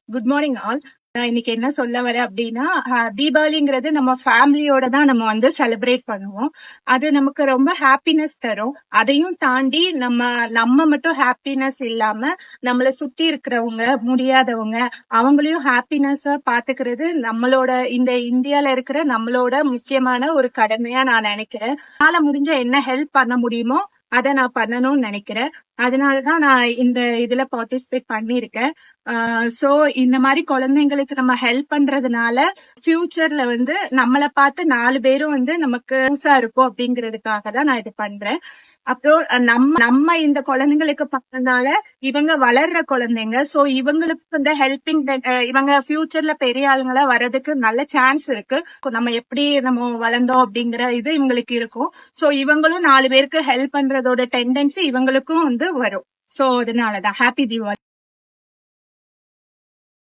Good morning all. நான் இன்னைக்கு என்ன சொல்ல வரேன் அப்படின்னா, தீபாவளிங்கிறது நம்ம ஃபேமிலியோட தான் நம்ம வந்து செலிப்ரேட் பண்ணுவோம். அது நமக்கு ரொம்ப ஹாப்பினஸ் தரும். அதையும் தாண்டி நம்ம மட்டும் ஹாப்பினஸ் இல்லாம நம்மள சுத்தி இருக்கிறவங்க, முடியாதவங்க, அவங்களையும் ஹாப்பினஸா பாத்துக்கிறது நம்மளோட இந்த இந்தியால இருக்கிற நம்மளோட முக்கியமான ஒரு கடமையா நான் நினைக்கிறேன். என்னால முடிஞ்ச என்ன ஹெல்ப் பண்ண முடியுமோ அதை நான் பண்ணணும்னு நினைக்கிறேன். அதனாலதான் நான் இந்த இதுல பார்ட்டிசிபேட் பண்ணிருக்கேன். சோ இந்த மாதிரி குழந்தைங்களுக்கு நம்ம ஹெல்ப் பண்றதுனால ஃபியூச்சர்ல வந்து நம்மளை பார்த்து 4 பேரும் வந்து நமக்கு யூஸா இருக்கும் அப்படிங்கிறதுக்காக தான் நான் இது பண்றேன். அப்புறம் நம்ம இந்த குழந்தைங்களுக்கு பண்ணனால இவங்க வளர்ற குழந்தைங்க. சோ இவங்களுக்கு வந்து ஹெல்பிங், இவங்க ஃபியூச்சர்ல பெரிய ஆளுங்களா வர்றதுக்கு நல்ல சான்ஸ் இருக்கு. நம்ம எப்படி நம்ம வளர்ந்தோம் அப்படிங்கிற இது இவங்களுக்கு இருக்கும். சோ இவங்களும் 4 பேருக்கு ஹெல்ப் பண்றதோட டெண்டன்சி இவங்களுக்கும் வந்து வரும். சோ அதனாலதான் ஹாப்பி தீபாவளி.